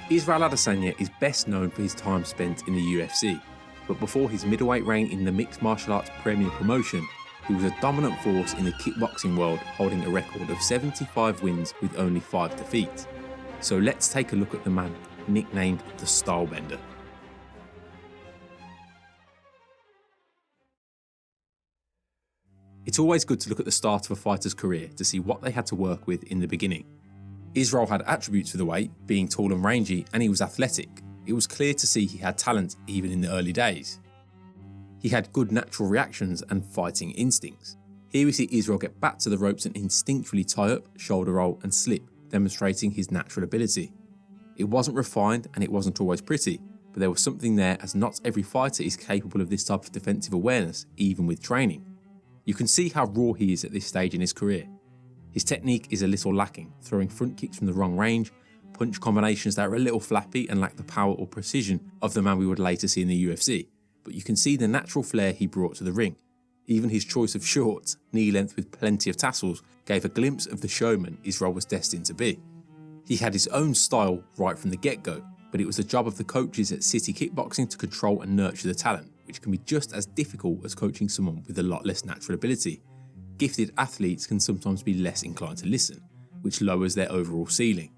Isreal Adesanya is best known for his time spent in the UFC, but before his middleweight reign in the mixed martial arts premier promotion, he was a dominant force in the kickboxing world, holding a record of 75 wins with only 5 defeats. So let's take a look at the man nicknamed the Stylebender. It's always good to look at the start of a fighter's career to see what they had to work with in the beginning. Isreal had attributes for the weight, being tall and rangy, and he was athletic. It was clear to see he had talent even in the early days. He had good natural reactions and fighting instincts. Here we see Isreal get back to the ropes and instinctually tie up, shoulder roll and slip, demonstrating his natural ability. It wasn't refined and it wasn't always pretty, but there was something there, as not every fighter is capable of this type of defensive awareness, even with training. You can see how raw he is at this stage in his career. His technique is a little lacking, throwing front kicks from the wrong range, punch combinations that are a little flappy and lack the power or precision of the man we would later see in the UFC, but you can see the natural flair he brought to the ring. Even his choice of shorts, knee length with plenty of tassels, gave a glimpse of the showman Isreal was destined to be. He had his own style right from the get-go, but it was the job of the coaches at City Kickboxing to control and nurture the talent, which can be just as difficult as coaching someone with a lot less natural ability. Gifted athletes can sometimes be less inclined to listen, which lowers their overall ceiling.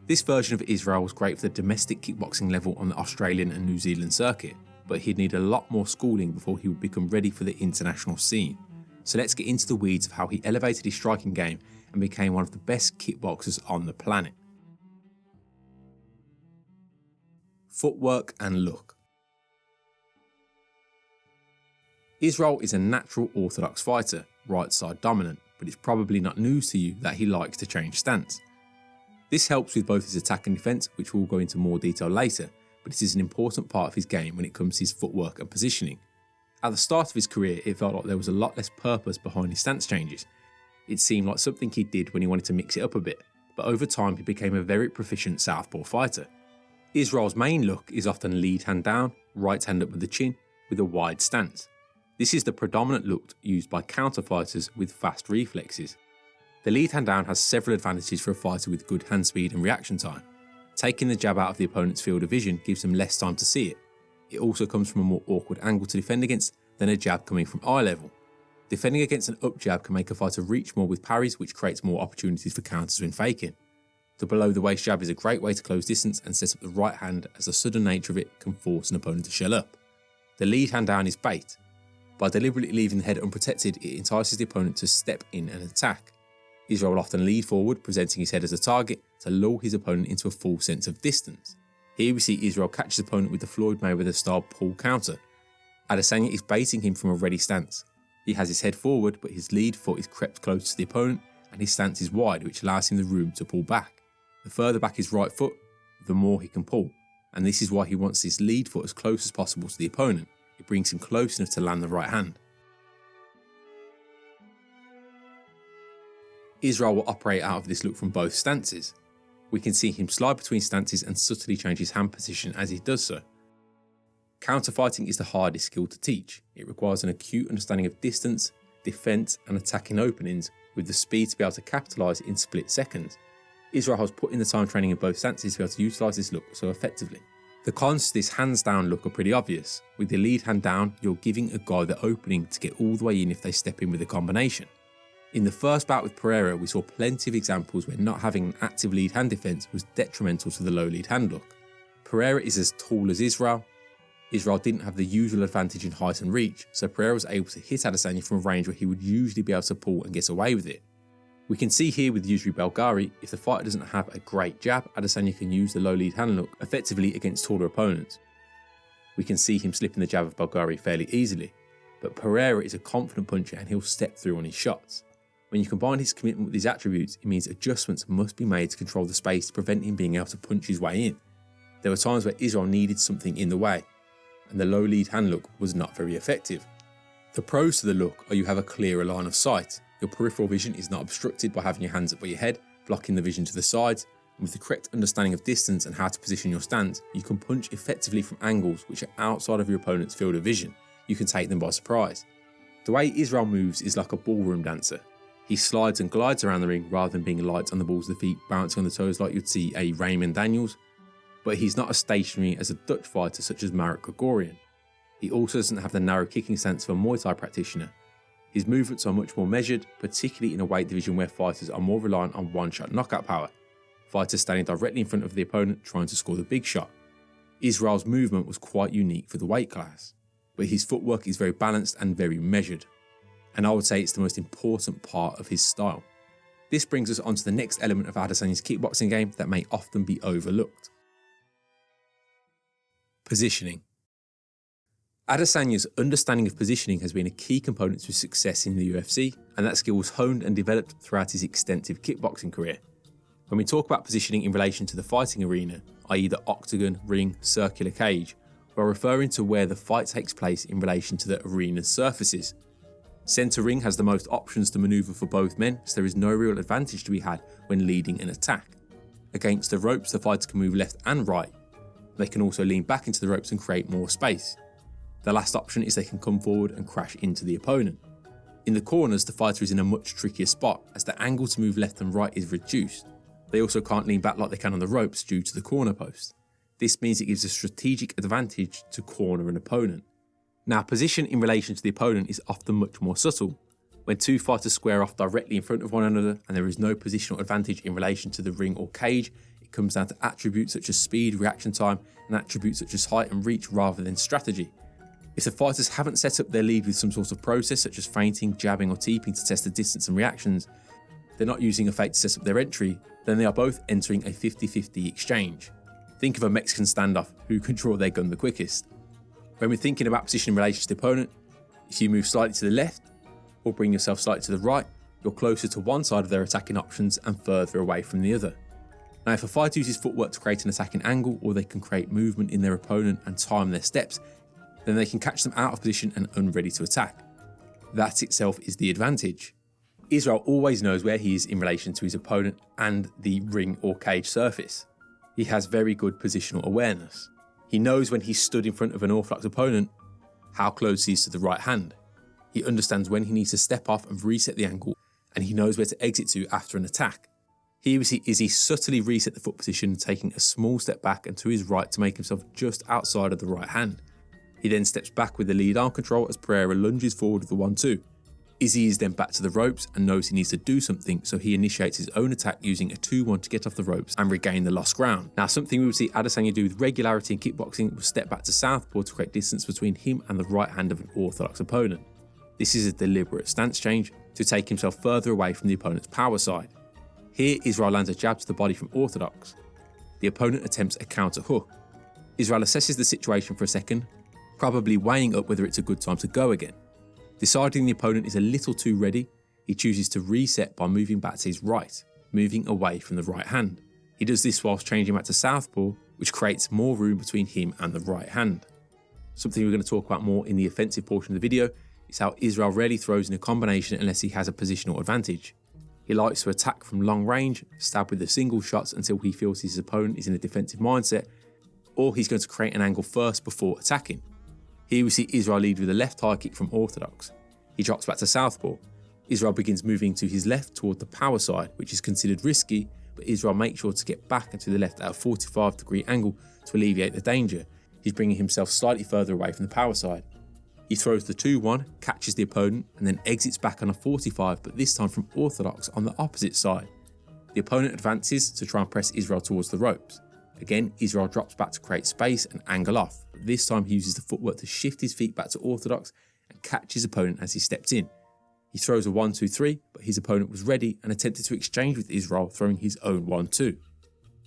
This version of Isreal was great for the domestic kickboxing level on the Australian and New Zealand circuit, but he'd need a lot more schooling before he would become ready for the international scene. So let's get into the weeds of how he elevated his striking game and became one of the best kickboxers on the planet. Footwork and look. Isreal is a natural orthodox fighter, right side dominant, but it's probably not news to you that he likes to change stance. This helps with both his attack and defence, which we'll go into more detail later, but it is an important part of his game when it comes to his footwork and positioning. At the start of his career, it felt like there was a lot less purpose behind his stance changes. It seemed like something he did when he wanted to mix it up a bit, but over time he became a very proficient southpaw fighter. Isreal's main look is often lead hand down, right hand up with the chin, with a wide stance. This is the predominant look used by counter fighters with fast reflexes. The lead hand down has several advantages for a fighter with good hand speed and reaction time. Taking the jab out of the opponent's field of vision gives them less time to see it. It also comes from a more awkward angle to defend against than a jab coming from eye level. Defending against an up jab can make a fighter reach more with parries, which creates more opportunities for counters when faking. The below the waist jab is a great way to close distance and set up the right hand, as the sudden nature of it can force an opponent to shell up. The lead hand down is bait. By deliberately leaving the head unprotected, it entices the opponent to step in and attack. Isreal will often lead forward, presenting his head as a target to lull his opponent into a full sense of distance. Here we see Isreal catch his opponent with the Floyd Mayweather style pull counter. Adesanya is baiting him from a ready stance. He has his head forward, but his lead foot is crept close to the opponent and his stance is wide, which allows him the room to pull back. The further back his right foot, the more he can pull, and this is why he wants his lead foot as close as possible to the opponent. It brings him close enough to land the right hand. Isreal will operate out of this look from both stances. We can see him slide between stances and subtly change his hand position as he does so. Counterfighting is the hardest skill to teach. It requires an acute understanding of distance, defence and attacking openings with the speed to be able to capitalise in split seconds. Isreal has put in the time training in both stances to be able to utilise this look so effectively. The cons to this hands down look are pretty obvious. With the lead hand down, you're giving a guy the opening to get all the way in if they step in with a combination. In the first bout with Pereira, we saw plenty of examples where not having an active lead hand defence was detrimental to the low lead hand look. Pereira is as tall as Isreal. Isreal didn't have the usual advantage in height and reach, so Pereira was able to hit Adesanya from a range where he would usually be able to pull and get away with it. We can see here with Yusri Belgari, if the fighter doesn't have a great jab, Adesanya can use the low lead hand look effectively against taller opponents. We can see him slipping the jab of Belgari fairly easily, but Pereira is a confident puncher and he'll step through on his shots. When you combine his commitment with his attributes, it means adjustments must be made to control the space to prevent him being able to punch his way in. There were times where Isreal needed something in the way, and the low lead hand look was not very effective. The pros to the look are you have a clearer line of sight. Your peripheral vision is not obstructed by having your hands up by your head, blocking the vision to the sides, and with the correct understanding of distance and how to position your stance, you can punch effectively from angles which are outside of your opponent's field of vision. You can take them by surprise. The way Isreal moves is like a ballroom dancer. He slides and glides around the ring rather than being light on the balls of the feet, bouncing on the toes like you'd see a Raymond Daniels. but he's not as stationary as a Dutch fighter such as Marek Gregorian. He also doesn't have the narrow kicking stance of a Muay Thai practitioner. His movements are much more measured, particularly in a weight division where fighters are more reliant on one-shot knockout power, fighters standing directly in front of the opponent trying to score the big shot. Isreal's movement was quite unique for the weight class, but his footwork is very balanced and very measured, and I would say it's the most important part of his style. This brings us on to the next element of Adesanya's kickboxing game that may often be overlooked. Positioning. Adesanya's understanding of positioning has been a key component to his success in the UFC, and that skill was honed and developed throughout his extensive kickboxing career. When we talk about positioning in relation to the fighting arena, i.e. the octagon, ring, circular cage, we're referring to where the fight takes place in relation to the arena's surfaces. Centre ring has the most options to manoeuvre for both men, so there is no real advantage to be had when leading an attack. Against the ropes, the fighters can move left and right. They can also lean back into the ropes and create more space. The last option is they can come forward and crash into the opponent. In the corners, the fighter is in a much trickier spot as the angle to move left and right is reduced. They also can't lean back like they can on the ropes due to the corner post. This means it gives a strategic advantage to corner an opponent. Now, position in relation to the opponent is often much more subtle. When two fighters square off directly in front of one another and there is no positional advantage in relation to the ring or cage, it comes down to attributes such as speed, reaction time, and attributes such as height and reach rather than strategy. If the fighters haven't set up their lead with some sort of process such as feinting, jabbing or teeping to test the distance and reactions, they're not using a feint to set up their entry, then they are both entering a 50-50 exchange. Think of a Mexican standoff, who can draw their gun the quickest. When we're thinking about position in relation to the opponent, if you move slightly to the left or bring yourself slightly to the right, you're closer to one side of their attacking options and further away from the other. Now, if a fighter uses footwork to create an attacking angle, or they can create movement in their opponent and time their steps, then they can catch them out of position and unready to attack. That itself is the advantage. Isreal always knows where he is in relation to his opponent and the ring or cage surface. He has very good positional awareness. He knows when he's stood in front of an orthodox opponent, how close he is to the right hand. He understands when he needs to step off and reset the angle, and he knows where to exit to after an attack. Here is he subtly reset the foot position, taking a small step back and to his right to make himself just outside of the right hand. He then steps back with the lead arm control as Pereira lunges forward with the 1-2. Izzy is then back to the ropes and knows he needs to do something, so he initiates his own attack using a 2-1 to get off the ropes and regain the lost ground. Now, something we would see Adesanya do with regularity in kickboxing was step back to southpaw to create distance between him and the right hand of an orthodox opponent. This is a deliberate stance change to take himself further away from the opponent's power side. Here, Isreal lands a jab to the body from orthodox. The opponent attempts a counter hook. Isreal assesses the situation for a second, probably weighing up whether it's a good time to go again. Deciding the opponent is a little too ready, he chooses to reset by moving back to his right, moving away from the right hand. He does this whilst changing back to southpaw, which creates more room between him and the right hand. Something we're going to talk about more in the offensive portion of the video is how Isreal rarely throws in a combination unless he has a positional advantage. He likes to attack from long range, stab with the single shots until he feels his opponent is in a defensive mindset, or he's going to create an angle first before attacking. Here we see Isreal lead with a left high kick from orthodox. He drops back to southpaw. Isreal begins moving to his left toward the power side, which is considered risky, but Isreal makes sure to get back and to the left at a 45-degree angle to alleviate the danger. He's bringing himself slightly further away from the power side. He throws the 2-1, catches the opponent, and then exits back on a 45, but this time from orthodox on the opposite side. The opponent advances to try and press Isreal towards the ropes. Again, Isreal drops back to create space and angle off, but this time he uses the footwork to shift his feet back to orthodox and catch his opponent as he stepped in. He throws a 1-2-3, but his opponent was ready and attempted to exchange with Isreal, throwing his own 1-2.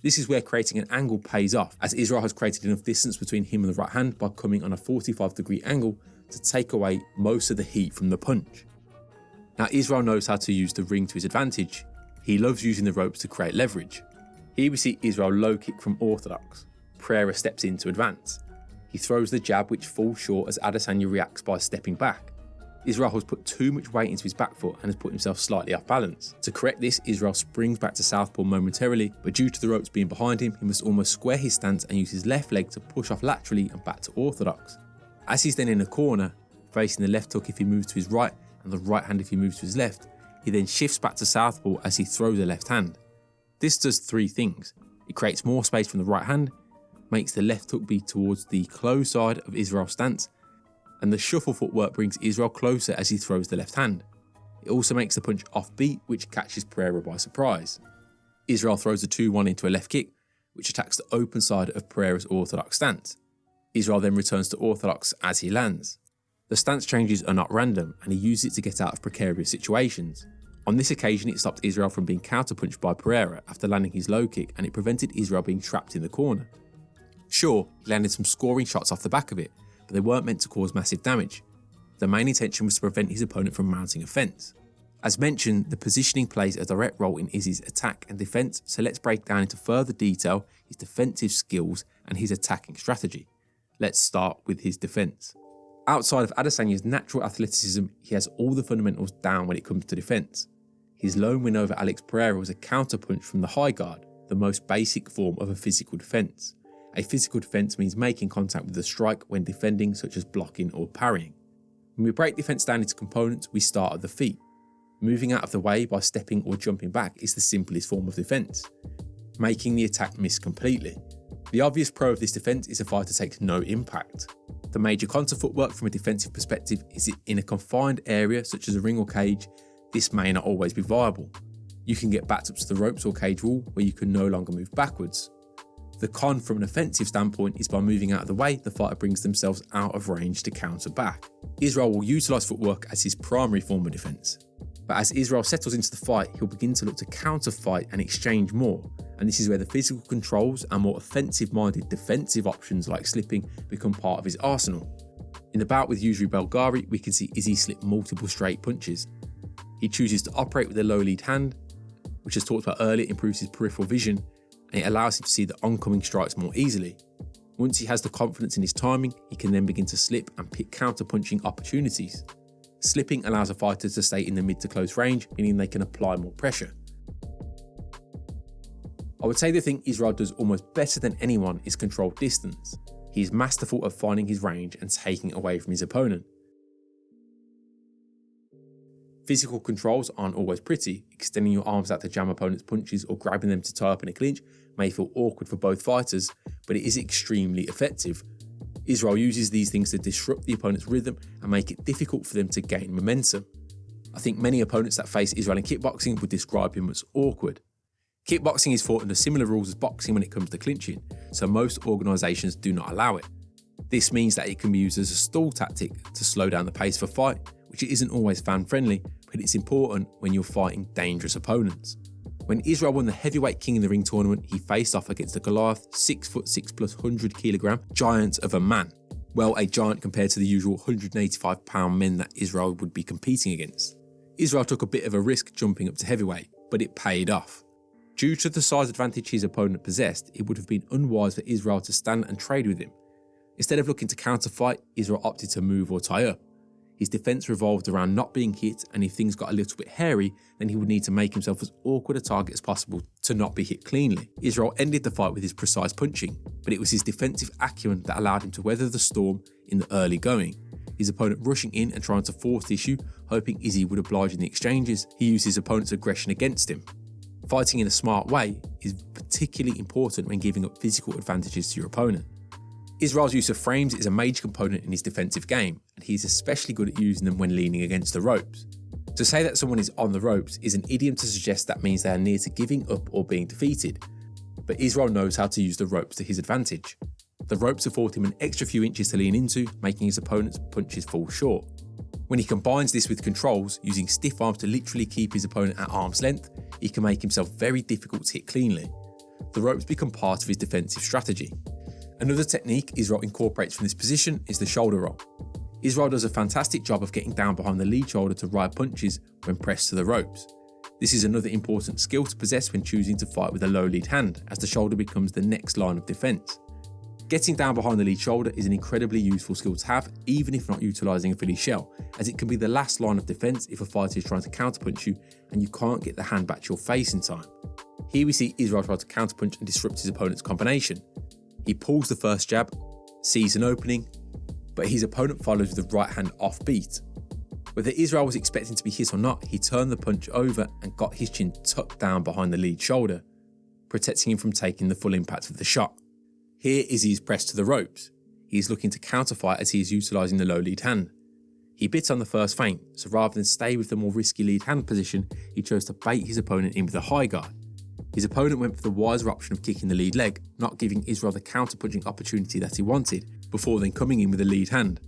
This is where creating an angle pays off, as Isreal has created enough distance between him and the right hand by coming on a 45-degree angle to take away most of the heat from the punch. Now, Isreal knows how to use the ring to his advantage. He loves using the ropes to create leverage. Here we see Isreal low kick from orthodox. Pereira steps in to advance. He throws the jab, which falls short as Adesanya reacts by stepping back. Isreal has put too much weight into his back foot and has put himself slightly off balance. To correct this, Isreal springs back to southpaw momentarily, but due to the ropes being behind him, he must almost square his stance and use his left leg to push off laterally and back to orthodox. As he's then in a corner, facing the left hook if he moves to his right and the right hand if he moves to his left, he then shifts back to southpaw as he throws a left hand. This does three things. It creates more space from the right hand, makes the left hook be towards the closed side of Isreal's stance, and the shuffle footwork brings Isreal closer as he throws the left hand. It also makes the punch offbeat, which catches Pereira by surprise. Isreal throws a 2-1 into a left kick, which attacks the open side of Pereira's orthodox stance. Isreal then returns to orthodox as he lands. The stance changes are not random, and he uses it to get out of precarious situations. On this occasion, it stopped Isreal from being counterpunched by Pereira after landing his low kick, and it prevented Isreal being trapped in the corner. Sure, he landed some scoring shots off the back of it, but they weren't meant to cause massive damage. The main intention was to prevent his opponent from mounting a fence. As mentioned, the positioning plays a direct role in Izzy's attack and defence, so let's break down into further detail his defensive skills and his attacking strategy. Let's start with his defence. Outside of Adesanya's natural athleticism, he has all the fundamentals down when it comes to defence. His lone win over Alex Pereira was a counterpunch from the high guard, the most basic form of a physical defence. A physical defence means making contact with the strike when defending, such as blocking or parrying. When we break defence down into components, we start at the feet. Moving out of the way by stepping or jumping back is the simplest form of defence, making the attack miss completely. The obvious pro of this defence is a fighter takes no impact. The major contra footwork from a defensive perspective is that in a confined area such as a ring or cage, this may not always be viable. You can get backed up to the ropes or cage wall where you can no longer move backwards. The con from an offensive standpoint is by moving out of the way, the fighter brings themselves out of range to counter back. Isreal will utilise footwork as his primary form of defence. But as Isreal settles into the fight, he'll begin to look to counter-fight and exchange more, and this is where the physical controls and more offensive-minded defensive options like slipping become part of his arsenal. In the bout with Yusri Belgari, we can see Izzy slip multiple straight punches. He chooses to operate with a low lead hand, which as talked about earlier improves his peripheral vision, and it allows him to see the oncoming strikes more easily. Once he has the confidence in his timing, he can then begin to slip and pick counter-punching opportunities. Slipping allows a fighter to stay in the mid to close range, meaning they can apply more pressure. I would say the thing Isreal does almost better than anyone is control distance. He is masterful at finding his range and taking it away from his opponent. Physical controls aren't always pretty. Extending your arms out to jam opponents' punches or grabbing them to tie up in a clinch may feel awkward for both fighters, but it is extremely effective. Isreal uses these things to disrupt the opponent's rhythm and make it difficult for them to gain momentum. I think many opponents that face Isreal in kickboxing would describe him as awkward. Kickboxing is fought under similar rules as boxing when it comes to clinching, so most organisations do not allow it. This means that it can be used as a stall tactic to slow down the pace of a fight, which isn't always fan-friendly, but it's important when you're fighting dangerous opponents. When Isreal won the Heavyweight King in the Ring tournament, he faced off against the Goliath 6'6" plus 100kg giant of a man. Well, a giant compared to the usual 185-pound men that Isreal would be competing against. Isreal took a bit of a risk jumping up to heavyweight, but it paid off. Due to the size advantage his opponent possessed, it would have been unwise for Isreal to stand and trade with him. Instead of looking to counter-fight, Isreal opted to move or tie up. His defence revolved around not being hit, and if things got a little bit hairy, then he would need to make himself as awkward a target as possible to not be hit cleanly. Isreal ended the fight with his precise punching, but it was his defensive acumen that allowed him to weather the storm in the early going. His opponent rushing in and trying to force the issue, hoping Izzy would oblige in the exchanges, he used his opponent's aggression against him. Fighting in a smart way is particularly important when giving up physical advantages to your opponent. Isreal's use of frames is a major component in his defensive game, and he's especially good at using them when leaning against the ropes. To say that someone is on the ropes is an idiom to suggest that means they are near to giving up or being defeated, but Isreal knows how to use the ropes to his advantage. The ropes afford him an extra few inches to lean into, making his opponent's punches fall short. When he combines this with controls, using stiff arms to literally keep his opponent at arm's length, he can make himself very difficult to hit cleanly. The ropes become part of his defensive strategy. Another technique Isreal incorporates from this position is the shoulder roll. Isreal does a fantastic job of getting down behind the lead shoulder to ride punches when pressed to the ropes. This is another important skill to possess when choosing to fight with a low lead hand, as the shoulder becomes the next line of defence. Getting down behind the lead shoulder is an incredibly useful skill to have, even if not utilising a Philly shell, as it can be the last line of defence if a fighter is trying to counterpunch you and you can't get the hand back to your face in time. Here we see Isreal try to counterpunch and disrupt his opponent's combination. He pulls the first jab, sees an opening, but his opponent follows with the right hand offbeat. Whether Isreal was expecting to be hit or not, he turned the punch over and got his chin tucked down behind the lead shoulder, protecting him from taking the full impact of the shot. Here Izzy is pressed to the ropes. He is looking to counterfight as he is utilising the low lead hand. He bit on the first feint, so rather than stay with the more risky lead hand position, he chose to bait his opponent in with a high guard. His opponent went for the wiser option of kicking the lead leg, not giving Isreal the counter-punching opportunity that he wanted, before then coming in with a lead hand.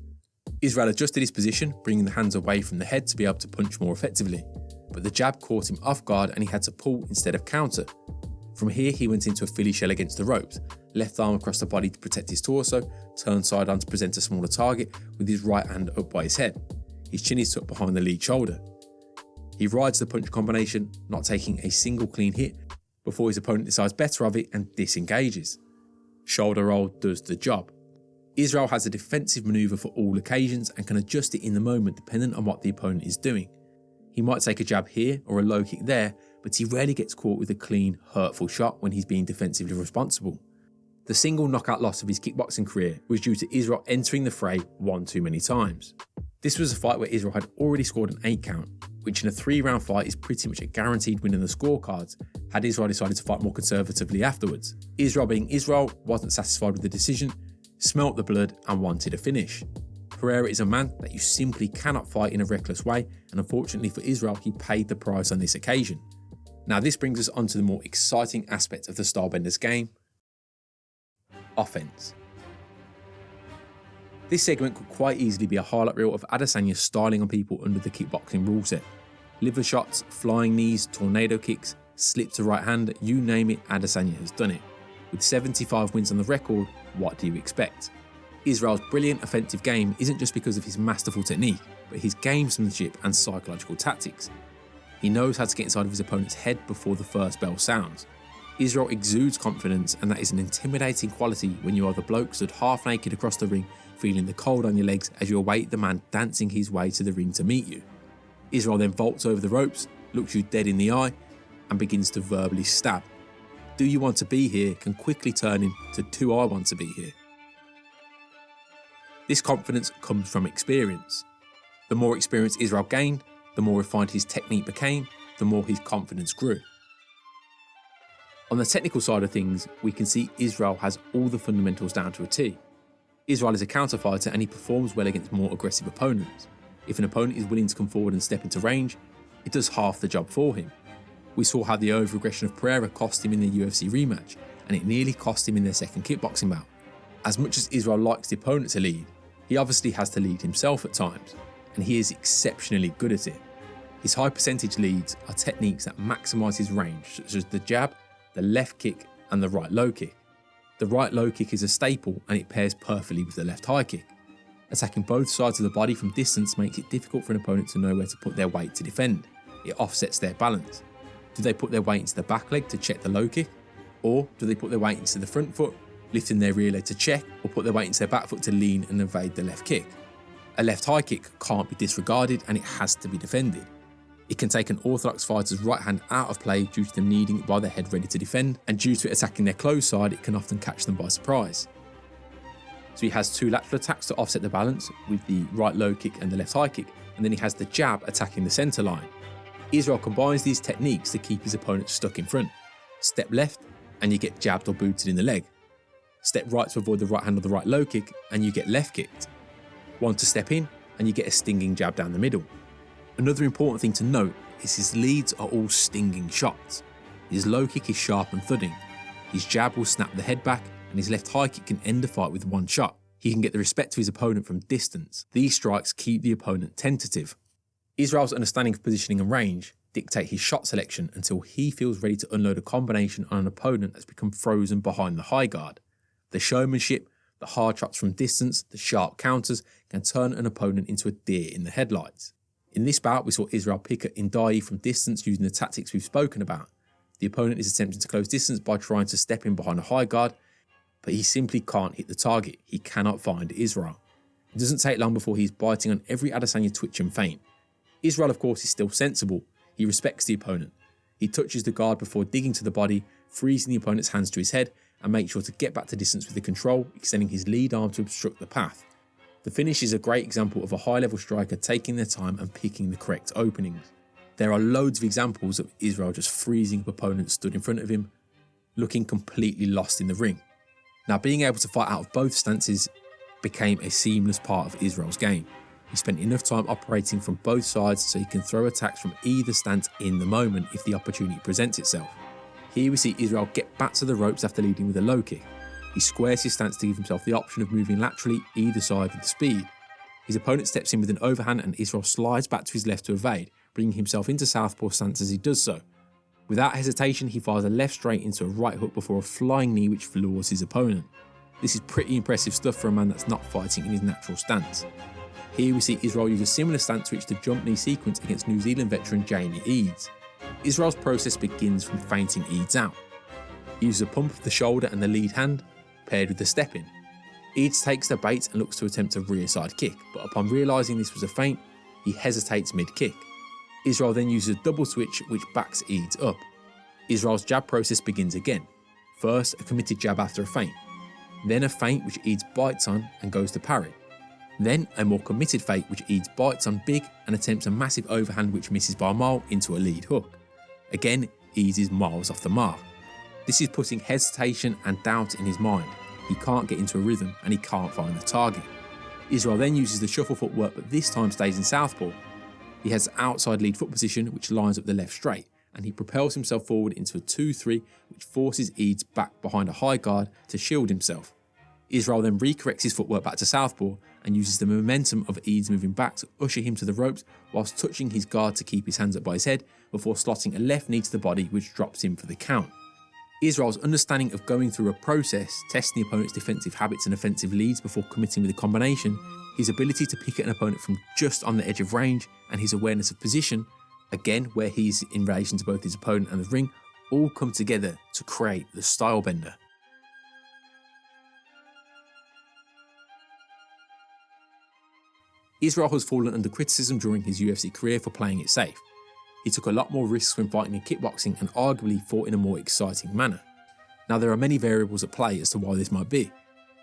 Isreal adjusted his position, bringing the hands away from the head to be able to punch more effectively, but the jab caught him off guard and he had to pull instead of counter. From here he went into a Philly shell against the ropes, left arm across the body to protect his torso, turned side on to present a smaller target with his right hand up by his head. His chin is tucked behind the lead shoulder. He rides the punch combination, not taking a single clean hit, before his opponent decides better of it and disengages. Shoulder roll does the job. Isreal has a defensive manoeuvre for all occasions and can adjust it in the moment depending on what the opponent is doing. He might take a jab here or a low kick there, but he rarely gets caught with a clean, hurtful shot when he's being defensively responsible. The single knockout loss of his kickboxing career was due to Isreal entering the fray one too many times. This was a fight where Isreal had already scored an 8 count, which in a 3-round fight is pretty much a guaranteed win in the scorecards had Isreal decided to fight more conservatively afterwards. Isreal being Isreal wasn't satisfied with the decision, smelt the blood and wanted a finish. Pereira is a man that you simply cannot fight in a reckless way, and unfortunately for Isreal, he paid the price on this occasion. Now this brings us on to the more exciting aspect of the Stylebender's game: offense. This segment could quite easily be a highlight reel of Adesanya styling on people under the kickboxing rule set. Liver shots, flying knees, tornado kicks, slip to right hand, you name it, Adesanya has done it. With 75 wins on the record, what do you expect? Isreal's brilliant offensive game isn't just because of his masterful technique, but his gamesmanship and psychological tactics. He knows how to get inside of his opponent's head before the first bell sounds. Isreal exudes confidence, and that is an intimidating quality when you are the bloke stood half naked across the ring, feeling the cold on your legs as you await the man dancing his way to the ring to meet you. Isreal then vaults over the ropes, looks you dead in the eye, and begins to verbally stab. "Do you want to be here?" can quickly turn into "Do I want to be here?" This confidence comes from experience. The more experience Isreal gained, the more refined his technique became, the more his confidence grew. On the technical side of things, we can see Isreal has all the fundamentals down to a T. Isreal is a counter fighter and he performs well against more aggressive opponents. If an opponent is willing to come forward and step into range, it does half the job for him. We saw how the over-aggression of Pereira cost him in the UFC rematch, and it nearly cost him in their second kickboxing bout. As much as Isreal likes the opponent to lead, he obviously has to lead himself at times, and he is exceptionally good at it. His high percentage leads are techniques that maximise his range, such as the jab, the left kick and the right low kick. The right low kick is a staple and it pairs perfectly with the left high kick. Attacking both sides of the body from distance makes it difficult for an opponent to know where to put their weight to defend. It offsets their balance. Do they put their weight into the back leg to check the low kick? Or do they put their weight into the front foot, lifting their rear leg to check, or put their weight into their back foot to lean and evade the left kick? A left high kick can't be disregarded and it has to be defended. It can take an orthodox fighter's right hand out of play due to them needing it by their head ready to defend, and due to it attacking their closed side, it can often catch them by surprise. So he has two lateral attacks to offset the balance with the right low kick and the left high kick, and then he has the jab attacking the centre line. Isreal combines these techniques to keep his opponent stuck in front. Step left and you get jabbed or booted in the leg. Step right to avoid the right hand or the right low kick and you get left kicked. One to step in and you get a stinging jab down the middle. Another important thing to note is his leads are all stinging shots. His low kick is sharp and thudding. His jab will snap the head back, and his left high kick can end a fight with one shot. He can get the respect of his opponent from distance. These strikes keep the opponent tentative. Isreal's understanding of positioning and range dictate his shot selection until he feels ready to unload a combination on an opponent that's become frozen behind the high guard. The showmanship, the hard shots from distance, the sharp counters can turn an opponent into a deer in the headlights. In this bout, we saw Isreal pick at Indai from distance using the tactics we've spoken about. The opponent is attempting to close distance by trying to step in behind a high guard, but he simply can't hit the target. He cannot find Isreal. It doesn't take long before he's biting on every Adesanya twitch and feint. Isreal, of course, is still sensible. He respects the opponent. He touches the guard before digging to the body, freezing the opponent's hands to his head, and makes sure to get back to distance with the control, extending his lead arm to obstruct the path. The finish is a great example of a high-level striker taking their time and picking the correct openings. There are loads of examples of Isreal just freezing up opponents stood in front of him, looking completely lost in the ring. Now, being able to fight out of both stances became a seamless part of Isreal's game. He spent enough time operating from both sides so he can throw attacks from either stance in the moment if the opportunity presents itself. Here we see Isreal get back to the ropes after leading with a low kick. He squares his stance to give himself the option of moving laterally either side with speed. His opponent steps in with an overhand and Isreal slides back to his left to evade, bringing himself into southpaw stance as he does so. Without hesitation, he fires a left straight into a right hook before a flying knee which floors his opponent. This is pretty impressive stuff for a man that's not fighting in his natural stance. Here we see Isreal use a similar stance switch to jump knee sequence against New Zealand veteran Jamie Eads. Israel's process begins from feinting Eads out. He uses a pump of the shoulder and the lead hand, paired with the step in. Eads takes the bait and looks to attempt a rear side kick, but upon realising this was a feint, he hesitates mid-kick. Isreal then uses a double switch which backs Eads up. Israel's jab process begins again. First, a committed jab after a feint. Then a feint which Eads bites on and goes to parry. Then a more committed feint which Eads bites on big and attempts a massive overhand which misses by a mile into a lead hook. Again, Eads is miles off the mark. This is putting hesitation and doubt in his mind. He can't get into a rhythm and he can't find the target. Isreal then uses the shuffle footwork but this time stays in southpaw. He has outside lead foot position which lines up the left straight and he propels himself forward into a 2-3 which forces Eads back behind a high guard to shield himself. Isreal then recorrects his footwork back to southpaw and uses the momentum of Eads moving back to usher him to the ropes whilst touching his guard to keep his hands up by his head before slotting a left knee to the body which drops him for the count. Isreal's understanding of going through a process, testing the opponent's defensive habits and offensive leads before committing with a combination, his ability to pick at an opponent from just on the edge of range, and his awareness of position, again where he's in relation to both his opponent and the ring, all come together to create the style bender. Isreal has fallen under criticism during his UFC career for playing it safe. He took a lot more risks when fighting in kickboxing and arguably fought in a more exciting manner. Now there are many variables at play as to why this might be.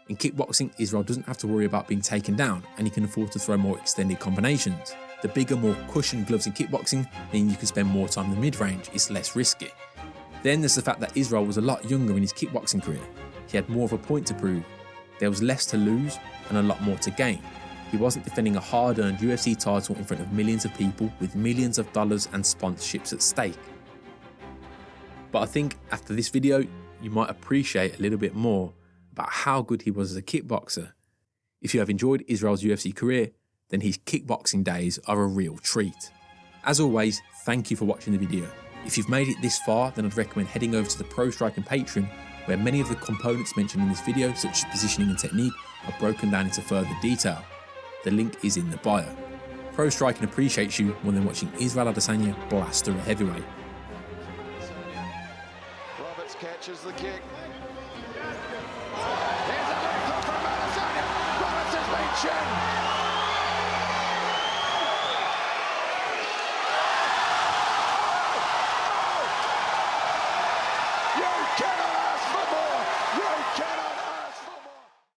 In kickboxing, Isreal doesn't have to worry about being taken down and he can afford to throw more extended combinations. The bigger, more cushioned gloves in kickboxing mean you can spend more time in the mid-range, it's less risky. Then there's the fact that Isreal was a lot younger in his kickboxing career. He had more of a point to prove. There was less to lose and a lot more to gain. He wasn't defending a hard-earned UFC title in front of millions of people with millions of dollars and sponsorships at stake. But I think after this video, you might appreciate a little bit more about how good he was as a kickboxer. If you have enjoyed Isreal's UFC career, then his kickboxing days are a real treat. As always, thank you for watching the video. If you've made it this far, then I'd recommend heading over to the Pro Striking Patreon, where many of the components mentioned in this video, such as positioning and technique, are broken down into further detail. The link is in the bio. Pro Striking appreciates you more than watching Isreal Adesanya blast through a heavyweight. Roberts catches the kick. Here's a left hook from Adesanya. Roberts has been checked.